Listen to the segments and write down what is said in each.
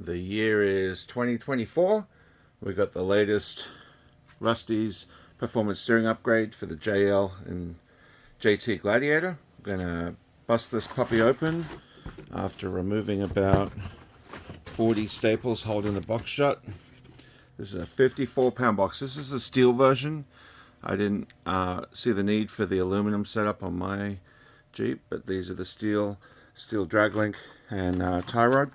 The year is 2024. We got the latest Rusty's performance steering upgrade for the JL and JT Gladiator. I'm gonna bust this puppy open after removing about 40 staples holding the box shut. This is a 54-pound box. This is the steel version. I didn't see the need for the aluminum setup on my Jeep, but these are the steel drag link and tie rod.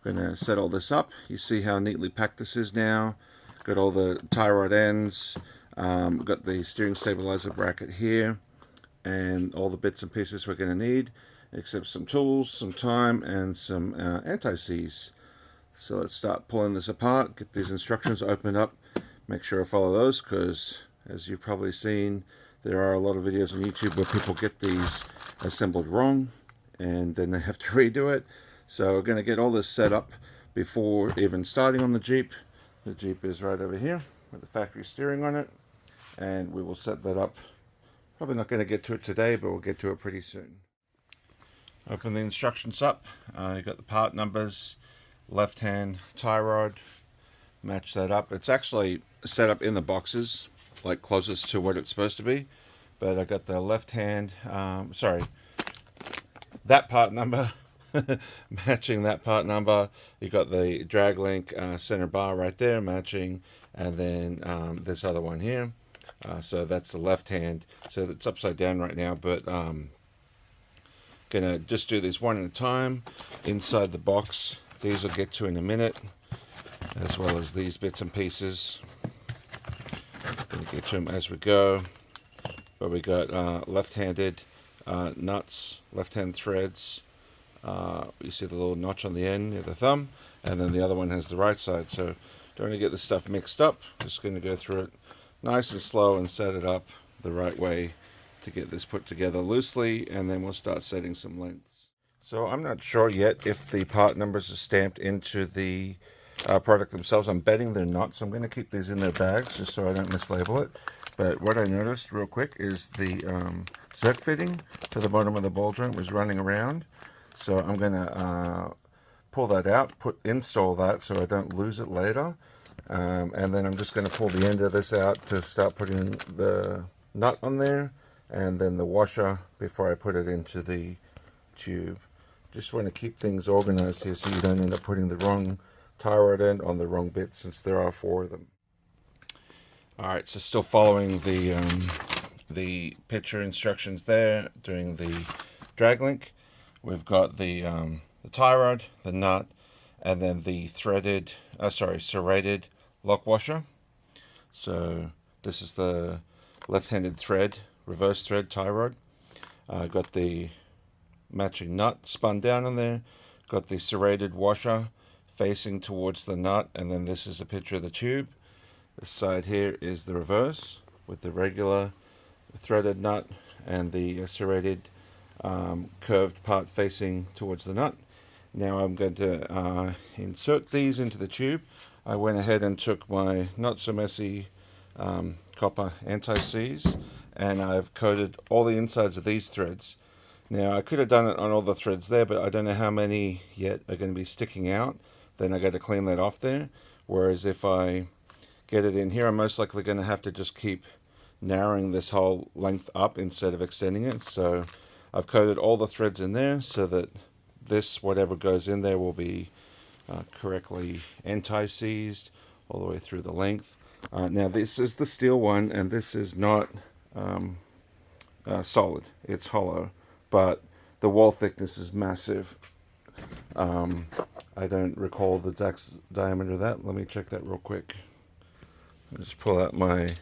I'm going to set all this up. You see how neatly packed this is now. Got all the tie rod ends. Got the steering stabilizer bracket here, and all the bits and pieces we're going to need, except some tools, some time, and some anti-seize. So let's start pulling this apart, get these instructions opened up, make sure I follow those, because as you've probably seen, there are a lot of videos on YouTube where people get these assembled wrong and then they have to redo it. So we're going to get all this set up before even starting on the Jeep. The Jeep is right over here with the factory steering on it, and we will set that up. Probably not going to get to it today, but we'll get to it pretty soon. Open the instructions up. You got the part numbers, left hand tie rod, match that up. It's actually set up in the boxes, like closest to what it's supposed to be, but I got the left hand, that part number matching that part number. You got the drag link center bar right there matching, and then this other one here, so that's the left hand. So it's upside down right now, but gonna just do these one at a time. Inside the box, these will get to in a minute, as well as these bits and pieces. Gonna get to them as we go. But we got left-handed nuts, left-hand threads. You see the little notch on the end near the thumb, and then the other one has the right side. So don't want to get the stuff mixed up. Just going to go through it nice and slow and set it up the right way to get this put together loosely, and then we'll start setting some lengths. So I'm not sure yet if the part numbers are stamped into the product themselves. I'm betting they're not, so I'm going to keep these in their bags just so I don't mislabel it. But what I noticed real quick is the zerk fitting to the bottom of the ball joint was running around. So I'm going to pull that out, install that so I don't lose it later. And then I'm just going to pull the end of this out to start putting the nut on there, and then the washer before I put it into the tube. Just want to keep things organized here so you don't end up putting the wrong tie rod end on the wrong bit, since there are 4 of them. Alright, so still following the picture instructions there, doing the drag link. We've got the tie rod, the nut, and then the serrated lock washer. So this is the left-handed thread, reverse thread tie rod. Got the matching nut spun down in there. Got the serrated washer facing towards the nut, and then this is a picture of the tube. This side here is the reverse with the regular threaded nut and the serrated curved part facing towards the nut. Now I'm going to insert these into the tube. I went ahead and took my not so messy copper anti-seize, and I've coated all the insides of these threads. Now I could have done it on all the threads there, but I don't know how many yet are going to be sticking out. Then I got to clean that off there. Whereas if I get it in here, I'm most likely going to have to just keep narrowing this whole length up instead of extending it. So I've coated all the threads in there so that this, whatever goes in there, will be correctly anti-seized all the way through the length. Now this is the steel one, and this is not solid. It's hollow, but the wall thickness is massive. I don't recall the exact diameter of that. Let me check that real quick. I'll just pull out my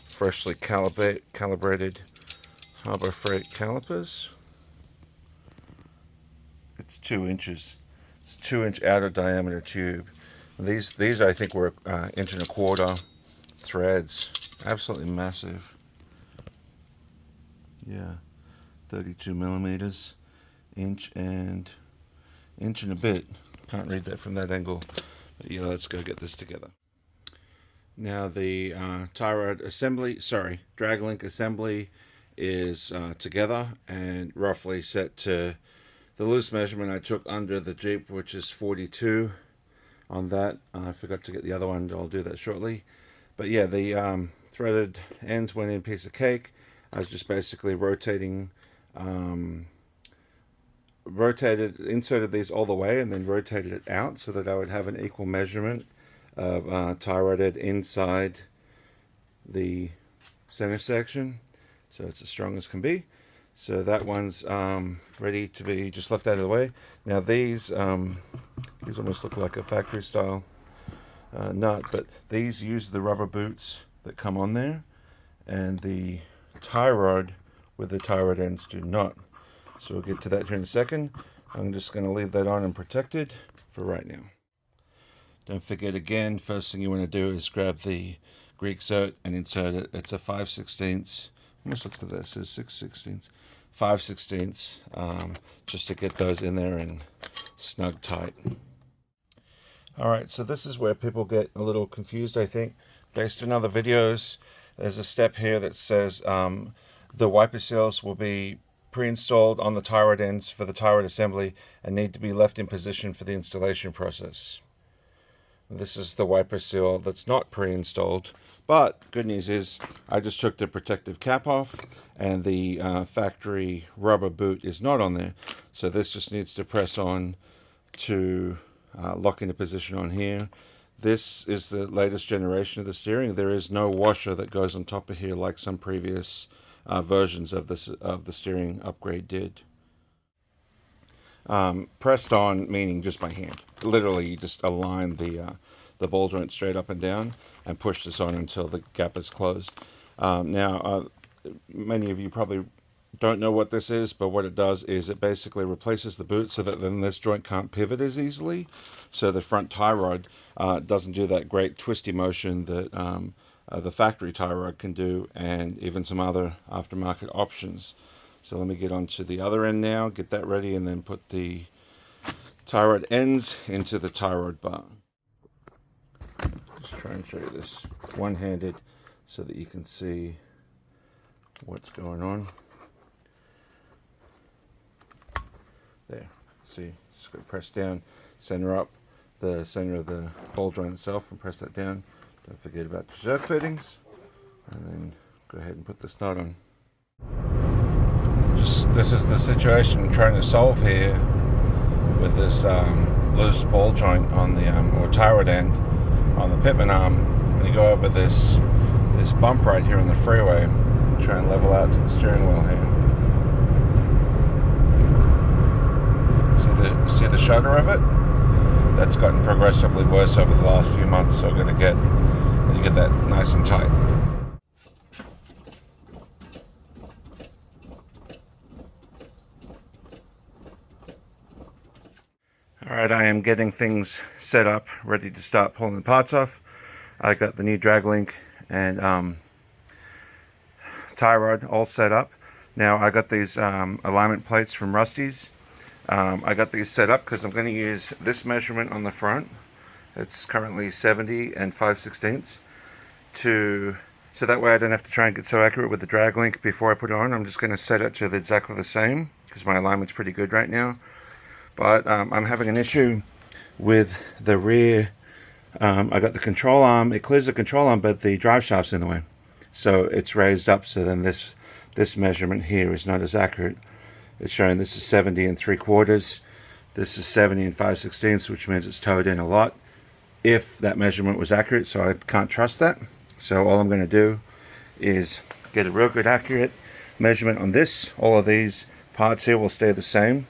freshly calibrated Harbor Freight calipers. It's 2 inches. It's 2-inch outer diameter tube. These I think were 1.25 inch threads. Absolutely massive. Yeah, 32 millimeters, inch and a bit. Can't read that from that angle. But yeah, let's go get this together. Now the tie rod assembly, drag link assembly is together and roughly set to the loose measurement I took under the Jeep, which is 42. on that. I forgot to get the other one. I'll do that shortly. But yeah, the threaded ends went in a piece of cake. I was just basically inserted these all the way and then rotated it out so that I would have an equal measurement of tie rod end inside the center section, so it's as strong as can be. So that one's ready to be just left out of the way. Now these almost look like a factory style nut, but these use the rubber boots that come on there, and the tie rod with the tie rod ends do not. So we'll get to that here in a second. I'm just going to leave that on and protected for right now. Don't forget, again, first thing you want to do is grab the Greek cert and insert it. It's a 5/16. Almost looks like this is 6/16. 5/16, just to get those in there and snug tight. Alright, so this is where people get a little confused, I think. Based on other videos, there's a step here that says the wiper seals will be pre-installed on the tie rod ends for the tie rod assembly and need to be left in position for the installation process. This is the wiper seal that's not pre-installed, but good news is I just took the protective cap off and the factory rubber boot is not on there. So this just needs to press on to lock into position on here. This is the latest generation of the steering. There is no washer that goes on top of here like some previous versions of the steering upgrade did. Pressed on meaning just by hand. Literally, you just align the ball joint straight up and down and push this on until the gap is closed. Now, many of you probably don't know what this is, but what it does is it basically replaces the boot so that then this joint can't pivot as easily. So the front tie rod doesn't do that great twisty motion that the factory tie rod can do, and even some other aftermarket options. So let me get onto the other end now, get that ready, and then put the tie rod ends into the tie rod bar. Just try and show you this one-handed so that you can see what's going on. There, see, just got to press down, center up the center of the ball joint itself and press that down. Don't forget about the jerk fittings, and then go ahead and put this nut on. This is the situation I'm trying to solve here with this loose ball joint on the or tie rod end on the pitman arm. I'm going to go over this bump right here on the freeway, try and level out to the steering wheel here. See the shutter of it? That's gotten progressively worse over the last few months, so I'm going to get that nice and tight. Alright, I am getting things set up, ready to start pulling the parts off. I got the new drag link and tie rod all set up. Now I got these alignment plates from Rusty's. I got these set up because I'm going to use this measurement on the front. It's currently 70 and 5/16, so that way I don't have to try and get so accurate with the drag link before I put it on. I'm just going to set it to exactly the same because my alignment's pretty good right now. But I'm having an issue with the rear. I got the control arm. It clears the control arm, but the drive shaft's in the way, so it's raised up. So then this measurement here is not as accurate. It's showing this is 70 and 3/4. This is 70 and 5/16, which means it's towed in a lot. If that measurement was accurate, so I can't trust that. So all I'm going to do is get a real good accurate measurement on this. All of these parts here will stay the same.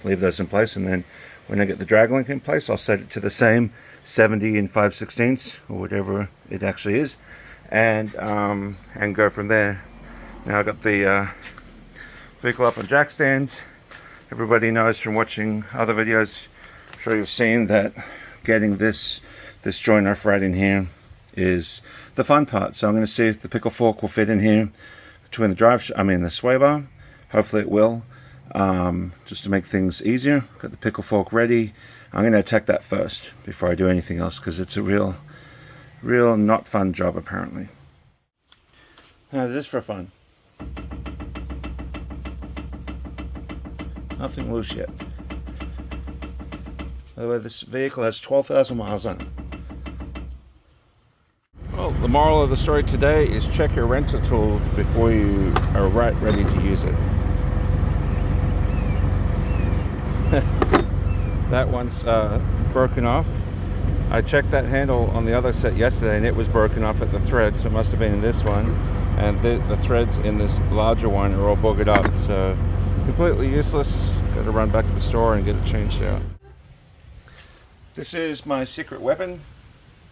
Leave those in place, and then when I get the drag link in place, I'll set it to the same 70 and 5/16 or whatever it actually is, and go from there. Now I got the vehicle up on jack stands. Everybody knows from watching other videos, I'm sure you've seen that getting this joint off right in here is the fun part. So I'm going to see if the pickle fork will fit in here between the sway bar. Hopefully it will, just to make things easier. Got the pickle fork ready. I'm going to attack that first before I do anything else, because it's a real not fun job apparently. Now this is for fun. Nothing loose yet. By the way, this vehicle has 12,000 miles on it. Well, the moral of the story today is check your rental tools before you are ready to use it. That one's broken off. I checked that handle on the other set yesterday and it was broken off at the thread, so it must have been in this one. And the threads in this larger one are all boogered up, so completely useless. Got to run back to the store and get it changed out. This is my secret weapon.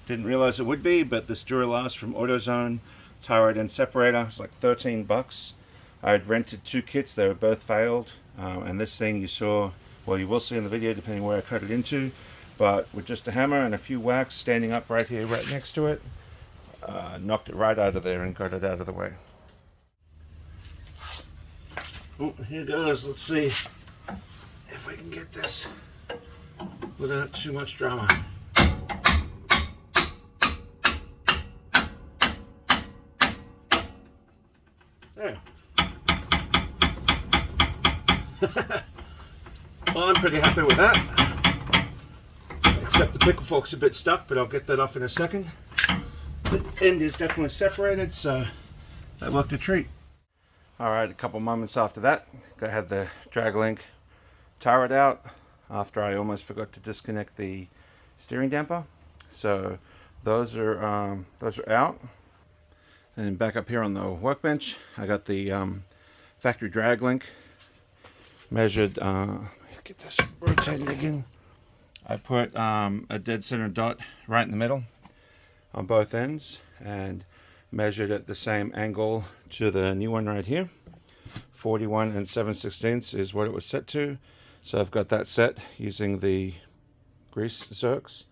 Didn't realize it would be, but this Duralast from AutoZone tie rod end separator. It's like 13 bucks. I had rented 2 kits, they were both failed. And this thing you saw, well, you will see in the video depending where I cut it into, but with just a hammer and a few whacks standing up right here, right next to it, knocked it right out of there and got it out of the way. Oh, here goes. Let's see if we can get this without too much drama. There. Well, I'm pretty happy with that. Except the pickle fork's a bit stuck, but I'll get that off in a second. The end is definitely separated, so that worked a treat. Alright, a couple moments after that, I had the drag link tie rod out after I almost forgot to disconnect the steering damper. So those are out. And back up here on the workbench, I got the factory drag link measured. Get this rotated again. I put a dead center dot right in the middle on both ends and measured at the same angle to the new one right here. 41 7/16 is what it was set to. So I've got that set using the grease zerks.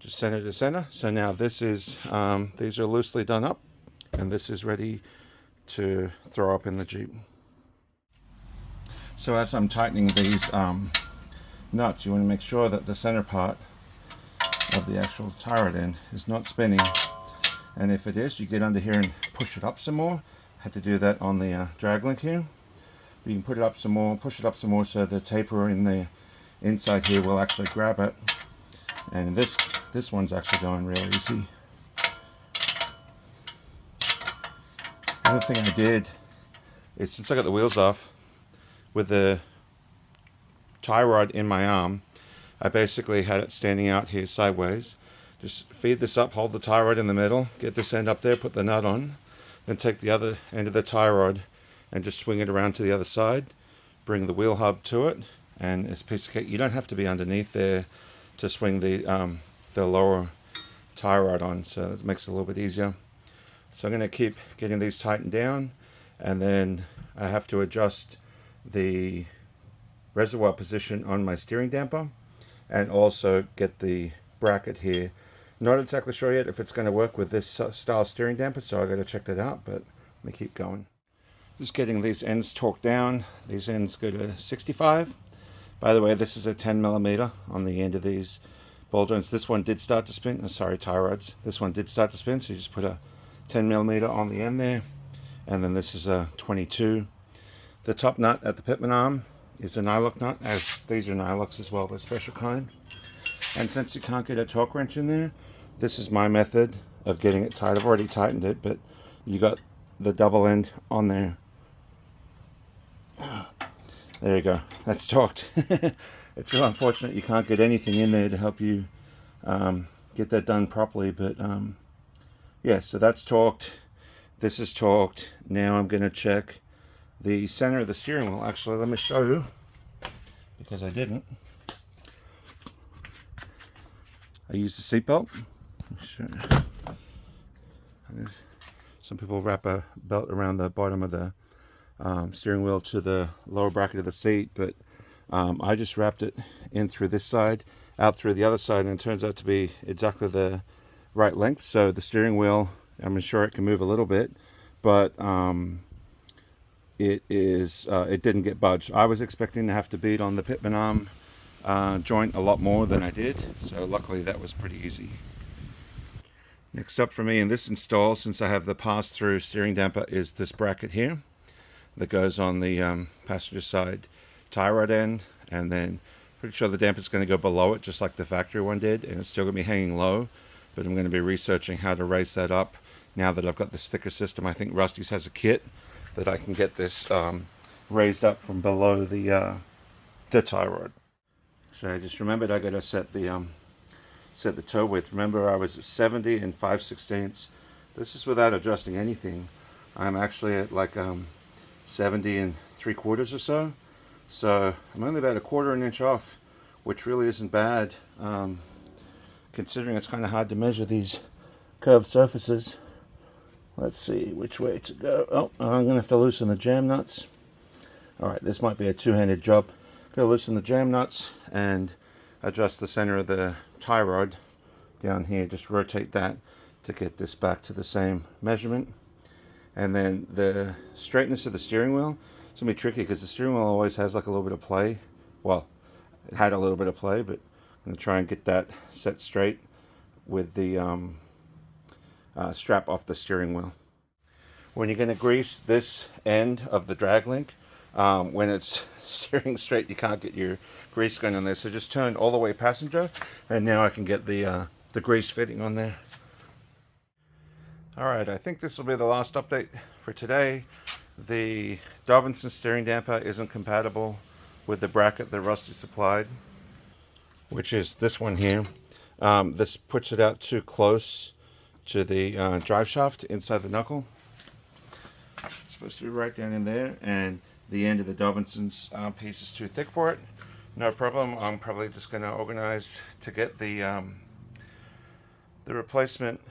Just center to center. So now this is, these are loosely done up and this is ready to throw up in the Jeep. So as I'm tightening these nuts, you want to make sure that the center part of the actual tie rod end is not spinning, and if it is, you get under here and push it up some more. I had to do that on the drag link here, but you can put it up some more, push it up some more, so the taper in the inside here will actually grab it. And this one's actually going real easy. Another thing I did is, since I got the wheels off, with the tie rod in my arm, I basically had it standing out here sideways. Just feed this up, hold the tie rod in the middle, get this end up there, put the nut on, then take the other end of the tie rod and just swing it around to the other side, bring the wheel hub to it, and it's a piece of cake. You don't have to be underneath there to swing the lower tie rod on, so it makes it a little bit easier. So I'm going to keep getting these tightened down, and then I have to adjust the reservoir position on my steering damper and also get the bracket here. Not exactly sure yet if it's going to work with this style steering damper, so I got to check that out, but let me keep going. Just getting these ends torqued down. These ends go to 65. By the way, this is a 10mm on the end of these ball joints. This one did start to spin. Sorry, tie rods. This one did start to spin, so you just put a 10mm on the end there, and then this is a 22. The top nut at the pitman arm is a nylock nut, as these are nylocks as well, but a special kind. And since you can't get a torque wrench in there, this is my method of getting it tight. I've already tightened it, but you got the double end on there. There you go. That's torqued. It's real unfortunate you can't get anything in there to help you get that done properly, but yeah, so that's torqued. This is torqued. Now I'm going to check the center of the steering wheel. Actually, let me show you, because I didn't. I use the seatbelt. Some people wrap a belt around the bottom of the steering wheel to the lower bracket of the seat, but I just wrapped it in through this side, out through the other side, and it turns out to be exactly the right length. So the steering wheel, I'm sure it can move a little bit, but it didn't get budged. I was expecting to have to beat on the pitman arm joint a lot more than I did, so luckily that was pretty easy. Next up for me in this install, since I have the pass-through steering damper, is this bracket here that goes on the passenger side tie rod end, and then Pretty sure the damper's going to go below it, just like the factory one did, and it's still going to be hanging low. But I'm going to be researching how to raise that up now that I've got this thicker system. I think Rusty's has a kit that I can get this raised up from below the tie rod. So I just remembered I got to set the toe width. Remember, I was at 70 and 5/16. This is without adjusting anything. I'm actually at like 70 and 3/4 or so. So I'm only about 1/4 inch off, which really isn't bad, considering it's kind of hard to measure these curved surfaces. Let's see which way to go. Oh, I'm going to have to loosen the jam nuts. Alright, this might be a two-handed job. Going to loosen the jam nuts and adjust the center of the tie rod down here. Just rotate that to get this back to the same measurement. And then the straightness of the steering wheel, it's going to be tricky because the steering wheel always has like a little bit of play. Well, it had a little bit of play, but I'm going to try and get that set straight with the strap off the steering wheel. When you're going to grease this end of the drag link, when it's steering straight, you can't get your grease going on there. So just turn all the way passenger, and now I can get the grease fitting on there. Alright, I think this will be the last update for today. The Dobinson steering damper isn't compatible with the bracket that Rusty supplied, which is this one here. This puts it out too close to the drive shaft inside the knuckle. It's supposed to be right down in there, and the end of the Dobinson's piece is too thick for it. No problem. I'm probably just going to organize to get the replacement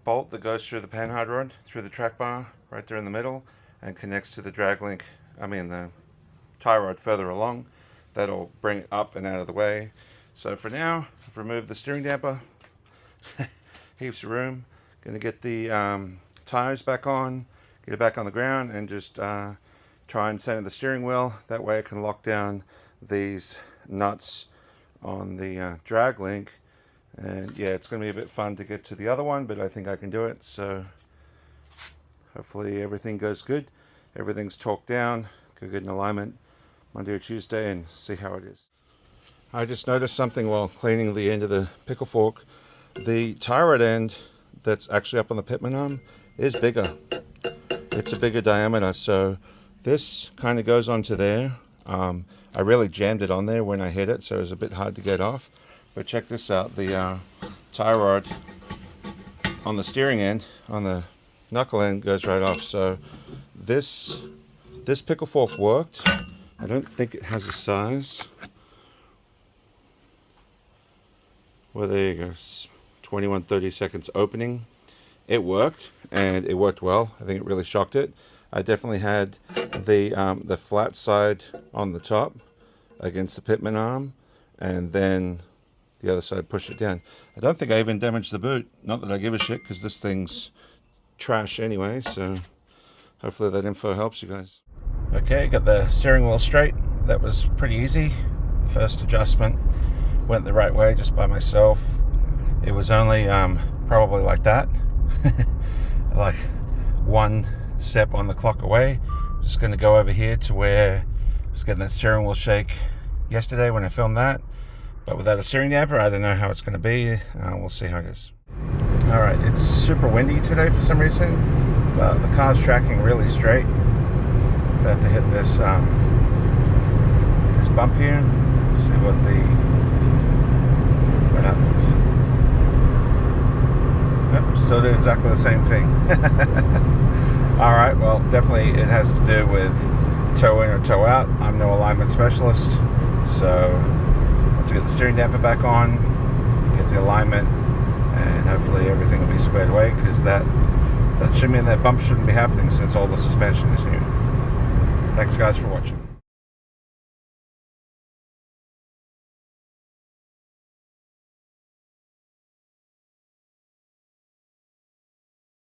bolt that goes through the panhard rod, through the track bar, right there in the middle, and connects to the drag link, the tie rod further along. That'll bring it up and out of the way. So for now, I've removed the steering damper. Heaps of room. Gonna get the tires back on, get it back on the ground, and just try and center the steering wheel. That way I can lock down these nuts on the drag link. And yeah, it's going to be a bit fun to get to the other one, but I think I can do it. So hopefully everything goes good. Everything's torqued down, go good in alignment Monday or Tuesday, and see how it is. I just noticed something while cleaning the end of the pickle fork. The tie rod end that's actually up on the pitman arm is bigger. It's a bigger diameter, so this kind of goes onto there. I really jammed it on there when I hit it, so it was a bit hard to get off. But check this out, the tie rod on the steering end, on the knuckle end, goes right off. So this pickle fork worked. I don't think it has a size. Well, there you go, 21/32 opening. It worked, and it worked well. I think it really shocked it. I definitely had the flat side on the top against the pitman arm, and then the other side pushed it down. I don't think I even damaged the boot. Not that I give a shit, because this thing's trash anyway, so hopefully that info helps you guys. Okay, got the steering wheel straight. That was pretty easy. First adjustment went the right way just by myself. It was only probably like that. Like one step on the clock away. Just going to go over here to where I was getting that steering wheel shake yesterday when I filmed that. But without a steering damper, I don't know how it's going to be. We'll see how it is. Alright, it's super windy today for some reason, but the car's tracking really straight. About to hit this this bump here. See what happens. Yep, still did exactly the same thing. Alright, well, definitely it has to do with toe in or toe out. I'm no alignment specialist, so to get the steering damper back on, get the alignment, and hopefully everything will be squared away, because that shimmy and that bump shouldn't be happening since all the suspension is new. Thanks guys for watching.